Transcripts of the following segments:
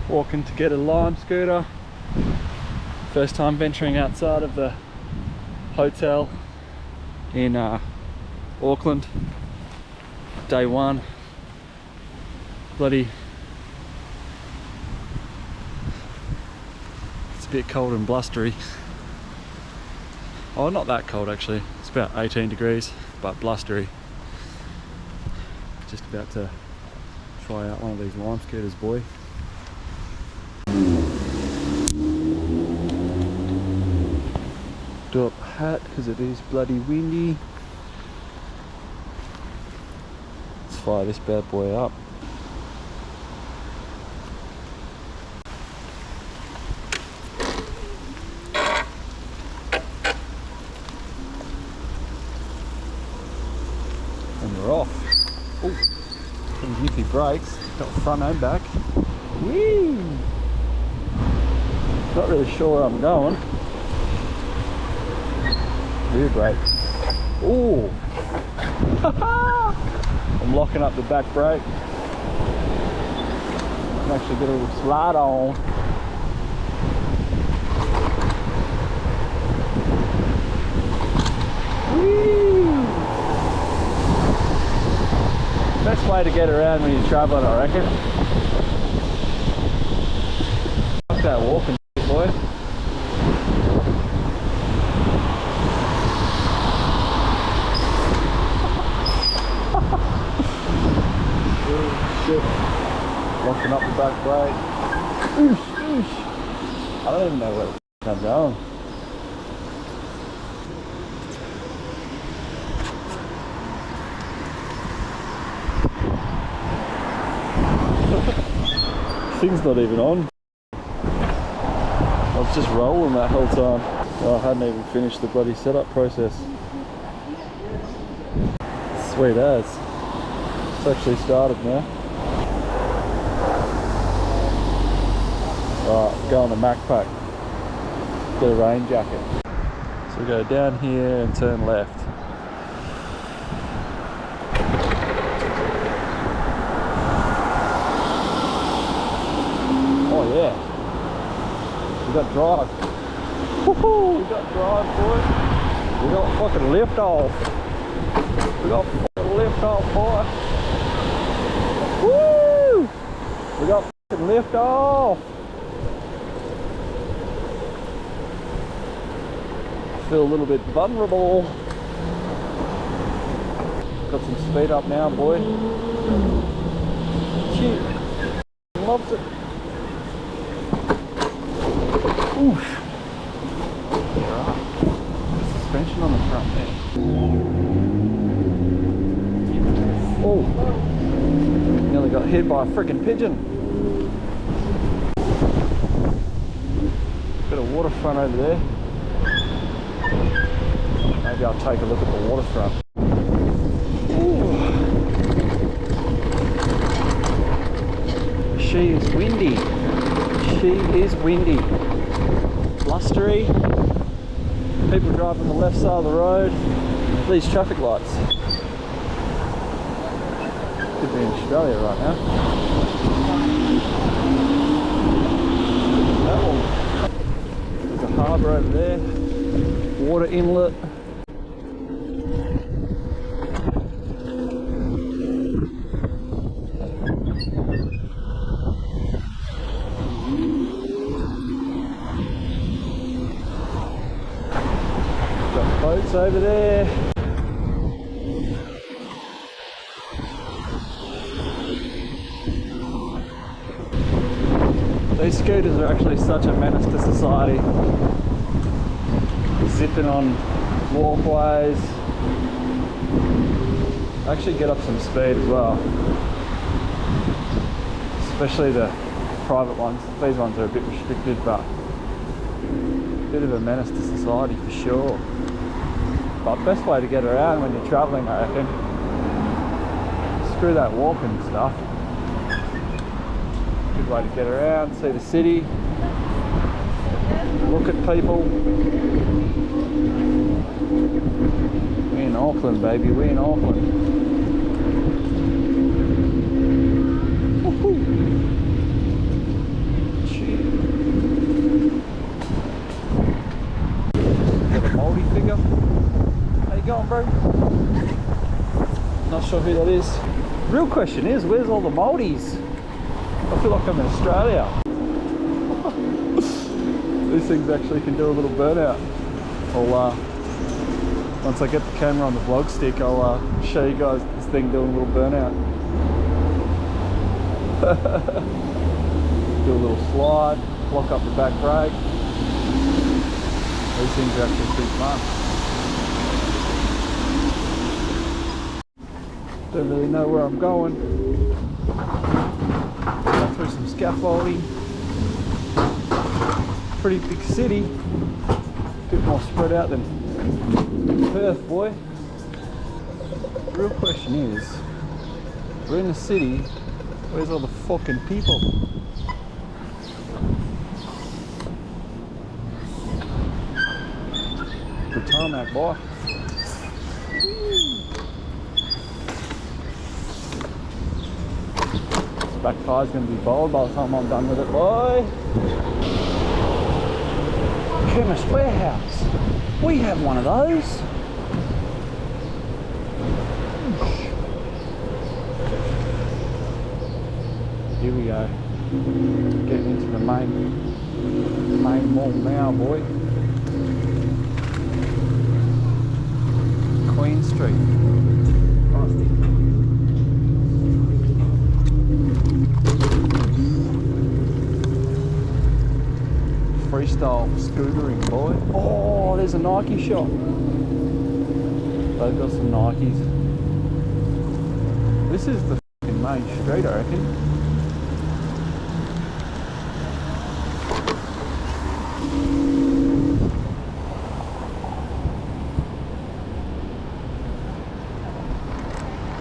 walking to get a lime scooter. First time venturing outside of the hotel in Auckland. Day one. Bloody, it's a bit cold and blustery. Oh, not that cold actually. It's about 18 degrees, but blustery. Just about to try out one of these lime scooters, boy. Do up hat because it is bloody windy. Let's fire this bad boy up. And we're off. Oh, some jiffy brakes. Got front and back. Whee! Not really sure where I'm going. Rear brake. Ooh! I'm locking up the back brake. I can actually get a little slide on. Whee! Best way to get around when you're traveling, I reckon. Fuck that walking shit, boy. Shit. Locking up the back brake. Oosh, oosh. I don't even know where I'm going. Thing's not even on. I was just rolling that whole time. Oh, I hadn't even finished the bloody setup process. Sweet as. It's actually started now. Alright, go on the Mac pack. Get a rain jacket. So we go down here and turn left. Oh yeah. We got drive. Woohoo! We got drive, boy. We got fucking lift off. We got fucking lift off, boy. Woo! We got fucking lift off. Feel a little bit vulnerable. Got some speed up now, boy. Shit. Loves it. Oof. Alright. Suspension on the front there. Oh. Nearly got hit by a freaking pigeon. Bit of waterfront over there. Maybe I'll take a look at the waterfront. Ooh. She is windy. She is windy. Blustery. People driving on the left side of the road. These traffic lights. Could be in Australia right now. That one. There's a harbour over there. Water inlet. Got boats over there. These scooters are actually such a menace to society. Zipping on walkways. Actually get up some speed as well. Especially the private ones. These ones are a bit restricted, but a bit of a menace to society for sure. But best way to get around when you're travelling, I reckon. Screw that walking stuff. Good way to get around, see the city, look at people. We're in Auckland, baby, we're in Auckland. Woohoo. sure who that is. Real question is, where's all the Maldives? I feel like I'm in Australia. These things actually can do a little burnout. Once I get the camera on the vlog stick, I'll show you guys this thing doing a little burnout. Do a little slide, lock up the back brake. These things are actually pretty fun. Don't really know where I'm going. Go through some scaffolding. Pretty big city. Bit more spread out than Perth, boy. The real question is, we're in the city, where's all the fucking people? Good tarmac, boy. This back tire's going to be bald by the time I'm done with it, boy. Chemist warehouse. We have one of those. Here we go. Getting into the main mall now, boy. Queen Street. Freestyle scootering, boy. Oh, there's a Nike shop. They've got some Nikes. This is the fucking main street, I reckon.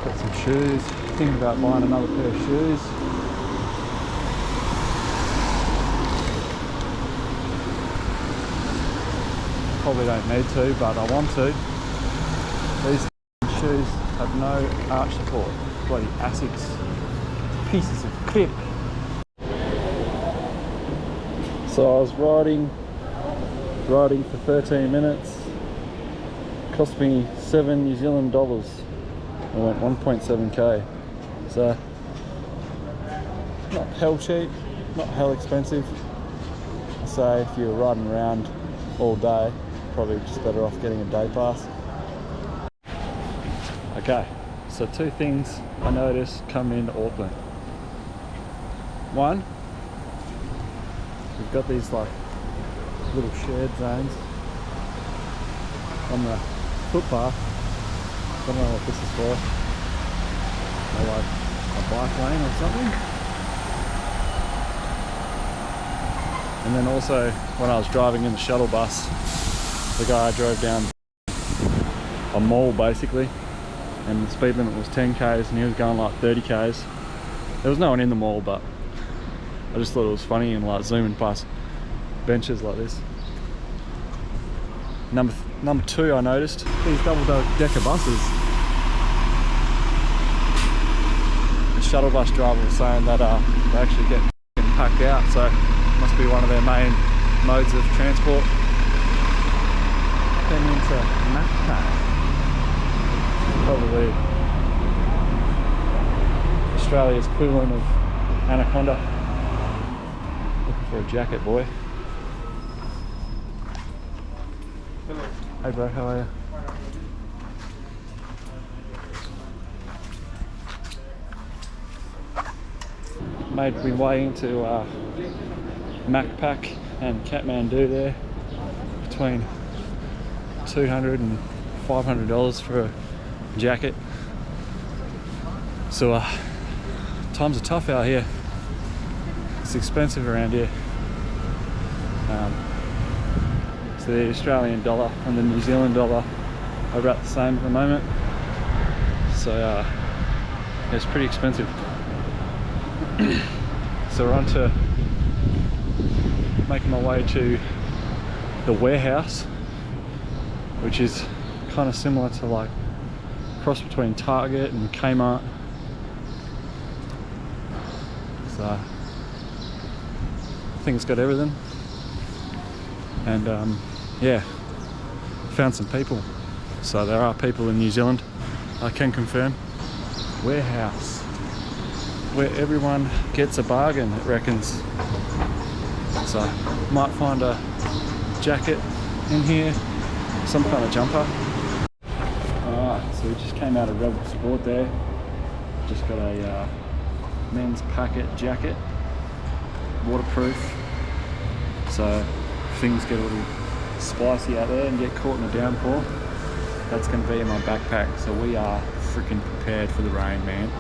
Got some shoes. Thinking about buying another pair of shoes. Probably don't need to, but I want to. These shoes have no arch support. Bloody Asics. Pieces of crap. So I was riding for 13 minutes. Cost me $7 New Zealand dollars. I went 1.7k. So not hell cheap, not hell expensive. I say if you're riding around all day, probably just better off getting a day pass. Okay, so two things I noticed coming into Auckland. One, we've got these like little shared zones on the footpath. Don't know what this is for. Maybe like a bike lane or something. And then also when I was driving in the shuttle bus, the guy drove down a mall basically, and the speed limit was 10 k's and he was going like 30 k's. There was no one in the mall, but I just thought it was funny and like zooming past benches like this. Number two, I noticed these double-decker buses. The shuttle bus driver was saying that they actually get packed out, so it must be one of their main modes of transport. Then into Macpac, probably Australia's equivalent of Anaconda. Looking for a jacket, boy. Hello. Hey bro, how are you? Made my way into Macpac and Kathmandu there, between $200 and $500 for a jacket. So times are tough out here. It's expensive around here. So the Australian dollar and the New Zealand dollar are about the same at the moment. So yeah, it's pretty expensive. So we're on to making my way to the warehouse, which is kind of similar to like cross between Target and Kmart. So I think it's got everything. And yeah, found some people. So there are people in New Zealand, I can confirm. warehouse where everyone gets a bargain, it reckons. So might find a jacket in here, some kind of jumper. Alright, so we just came out of Rebel Sport there. Just got a men's packet jacket, waterproof. So if things get a little spicy out there and get caught in a downpour, that's going to be in my backpack. So we are freaking prepared for the rain, man.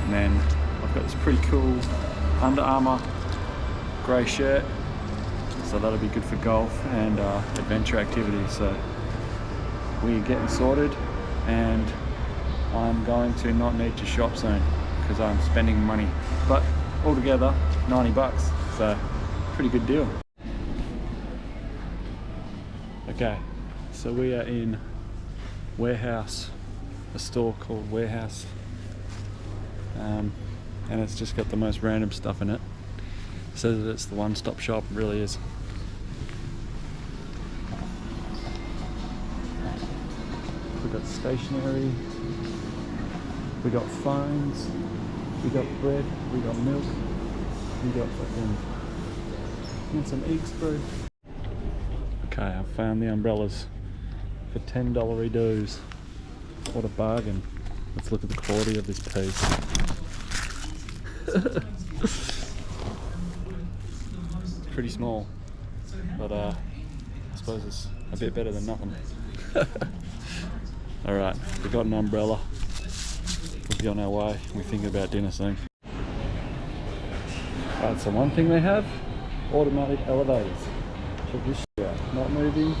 And then I've got this pretty cool Under Armour grey shirt, so that'll be good for golf and adventure activities. So we're getting sorted, and I'm going to not need to shop soon because I'm spending money, but altogether 90 bucks, so pretty good deal. Okay, so we are in Warehouse, a store called Warehouse, and it's just got the most random stuff in it. It says that it's the one-stop shop, it really is. We got stationery, we got phones, we got bread, we got milk, we got fucking and some eggs bread. Okay, I found the umbrellas for $10 dues. What a bargain. Let's look at the quality of this piece. Pretty small, but I suppose it's a bit better than nothing. Alright, we got an umbrella. We'll be on our way. We're thinking about dinner soon. Alright, so one thing they have, automatic elevators. Check this shit out. Not moving,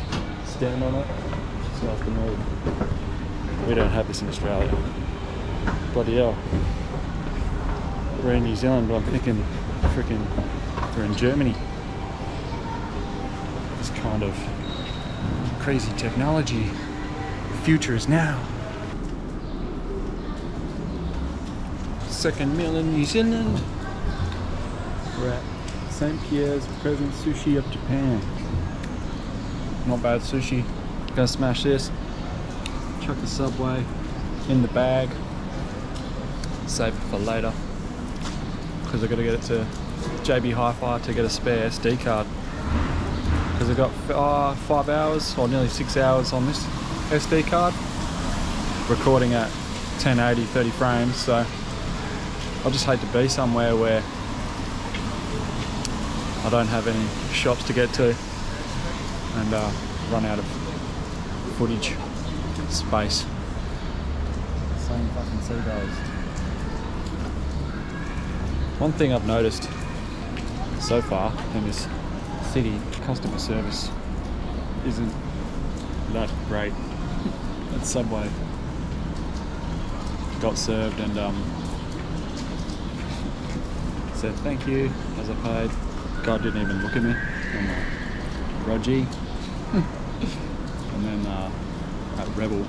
stand on it, just have to move. We don't have this in Australia. Bloody hell. We're in New Zealand, but I'm thinking freaking we're in Germany. This kind of crazy technology. The future is now. Second meal in New Zealand. We're at St. Pierre's Present Sushi of Japan. Not bad sushi. Gonna smash this. Chuck the Subway in the bag. Save it for later. Because I gotta get it to JB Hi-Fi to get a spare SD card. Because I got 5 hours or nearly 6 hours on this SD card. Recording at 1080, 30 frames. So I just hate to be somewhere where I don't have any shops to get to and run out of footage space. Same fucking seagulls. One thing I've noticed so far in this city, customer service isn't that great. At Subway, got served and said thank you as I paid. God didn't even look at me. I'm like, Rogie. And then at Rebel,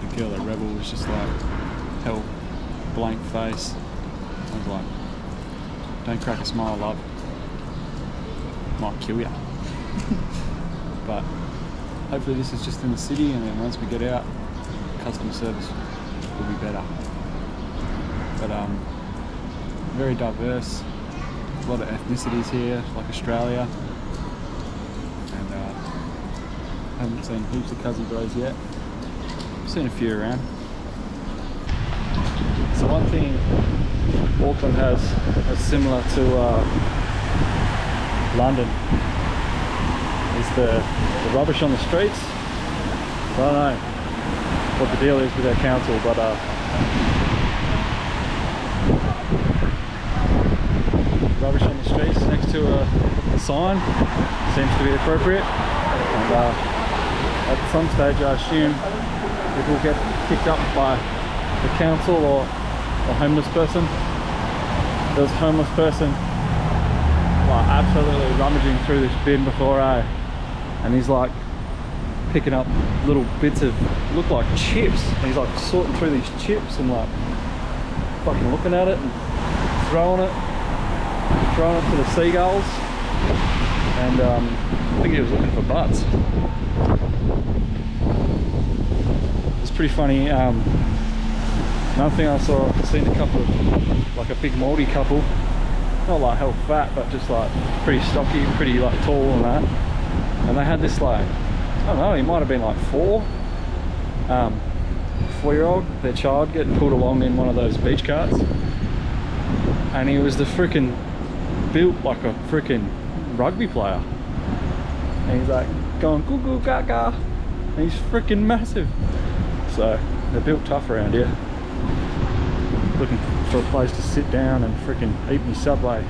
the girl at Rebel was just like, hell, blank face. I was like, don't crack a smile, love. Might kill ya. But hopefully this is just in the city, and then once we get out, customer service will be better. But very diverse, a lot of ethnicities here, like Australia, and haven't seen heaps of Cuzzy Bros yet. Seen a few around. So one thing Auckland has that's similar to London is the rubbish on the streets. I don't know what the deal is with our council, but rubbish on the streets next to a sign seems to be appropriate, and at some stage I assume it will get picked up by the council or a homeless person. There was a homeless person like absolutely rummaging through this bin before and he's like picking up little bits of, look like chips, and he's like sorting through these chips and like fucking looking at it and throwing it to the seagulls. and I think he was looking for butts. It's pretty funny. Another thing I saw, I've seen a couple of, like a big Māori couple, not like hell fat, but just like pretty stocky, pretty like tall and that. And they had this like, I don't know, he might have been like 4-year-old, their child getting pulled along in one of those beach carts. And he was the freaking built like a freaking rugby player. And he's like going goo goo gaga. And he's freaking massive. So they're built tough around here. Looking for a place to sit down and freaking eat me Subway.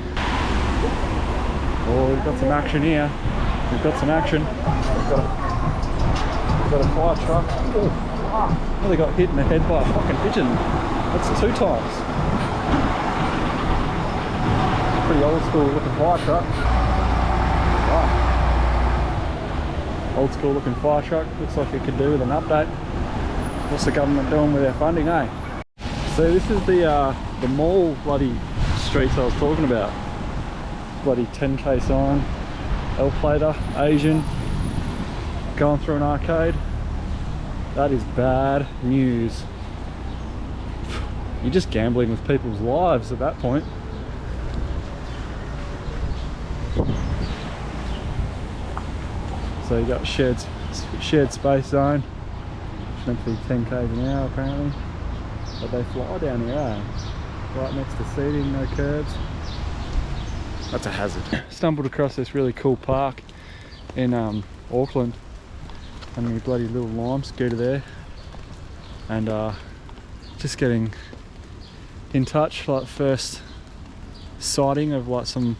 Oh, we've got some action here. We've got some action. We've got a fire truck. Oh, nearly got hit in the head by a fucking pigeon. That's 2 times. Pretty old school looking fire truck. Wow. Old school looking fire truck. Looks like it could do with an update. What's the government doing with their funding, eh? So this is the mall bloody streets I was talking about. Bloody 10k sign, L plater, Asian, going through an arcade. That is bad news. You're just gambling with people's lives at that point. So you got shared space zone, meant to be 10 k's an hour apparently, but they fly down here, eh? Right next to seating, no curbs. That's a hazard. Stumbled across this really cool park in Auckland, and my bloody little lime scooter there, and just getting in touch, like first sighting of like some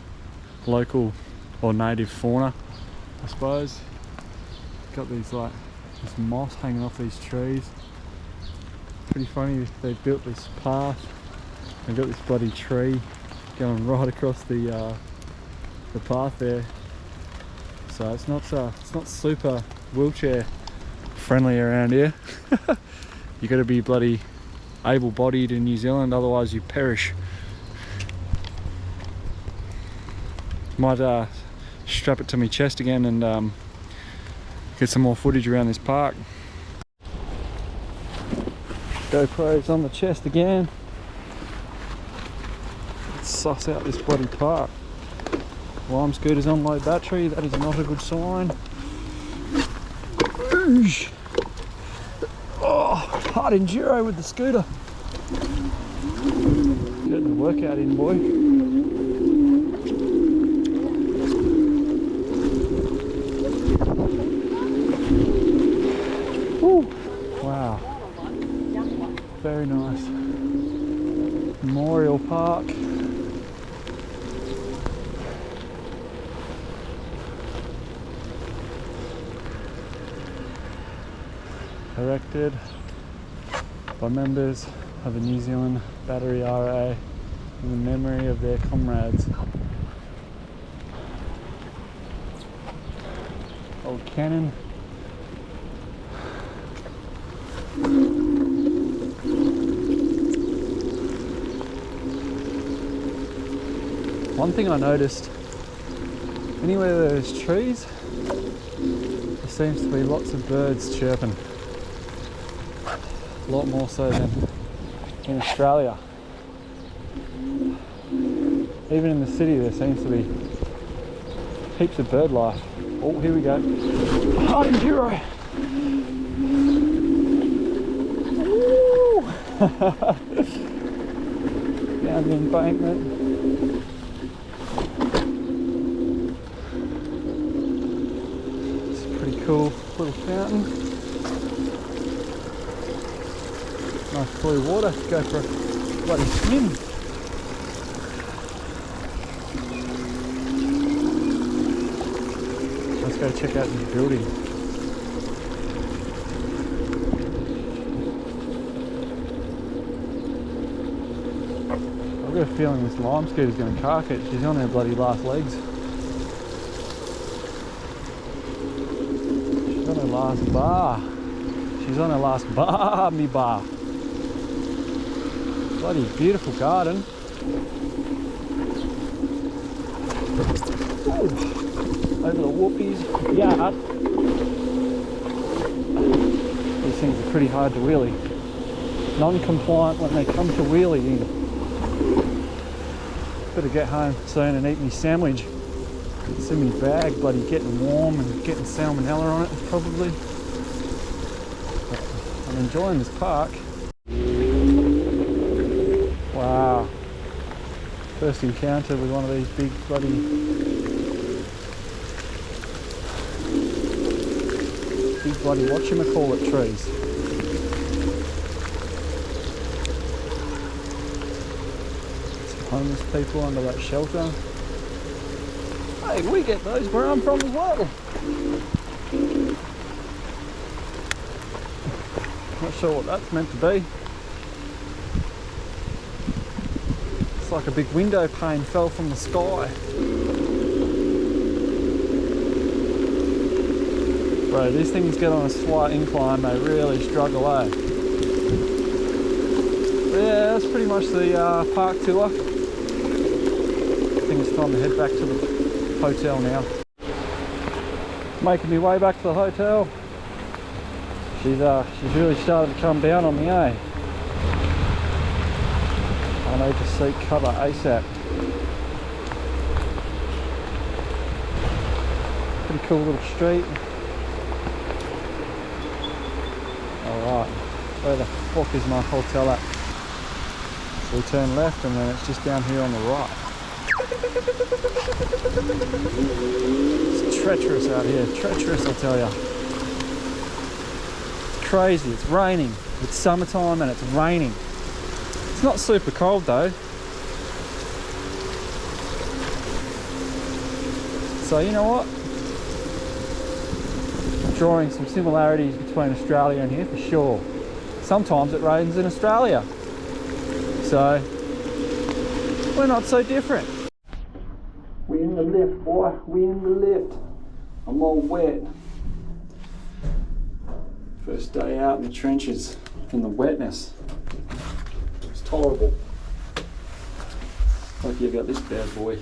local or native fauna, I suppose. Got these like this moss hanging off these trees. Pretty funny, they built this path. They've got this bloody tree going right across the path there. So it's not super wheelchair friendly around here. You got to be bloody able-bodied in New Zealand, otherwise you perish. Might strap it to my chest again and get some more footage around this park. GoPro's on the chest again. Let's suss out this bloody park. Lime scooter's on low battery, that is not a good sign. Oosh. Oh, hard enduro with the scooter. Getting the workout in, boy. Woo. Wow. Very nice. Memorial Park. Erected by members of the New Zealand Battery RA in the memory of their comrades. Old cannon. One thing I noticed, anywhere there's trees, there seems to be lots of birds chirping. A lot more so than in Australia. Even in the city there seems to be heaps of bird life. Oh, here we go. Hard enduro! Down the embankment. It's a pretty cool little fountain. Nice blue water to go for a bloody swim. Let's go check out this building. I've got a feeling this lime scooter's going to cark it. She's on her bloody last legs. She's on her last bar. She's on her last bar, me bar. Bloody beautiful garden. Over the whoopies. Yeah. These things are pretty hard to wheelie. Non-compliant when they come to wheelie in. Better get home soon and eat me sandwich. It's in my bag, bloody getting warm and getting salmonella on it probably. But I'm enjoying this park. Wow. First encounter with one of these big bloody whatchamacallit trees. Some homeless people under that shelter. Hey, we get those where I'm from as well. Not sure what that's meant to be. It's like a big window pane fell from the sky. Bro, these things get on a slight incline, they really struggle, eh? But yeah, that's pretty much the park tour. I think it's time to head back to the hotel now. Making my way back to the hotel. She's really started to come down on me, eh? I need to seek cover ASAP. Pretty cool little street. Alright, where the fuck is my hotel at? So we turn left and then it's just down here on the right. It's treacherous out here, treacherous I tell ya. It's crazy, it's raining. It's summertime and it's raining. It's not super cold though. So you know what? I'm drawing some similarities between Australia and here for sure. Sometimes it rains in Australia. So we're not so different. We in the lift, boy. We in the lift. I'm all wet. First day out in the trenches, in the wetness. It's tolerable. Hope you got this bad boy.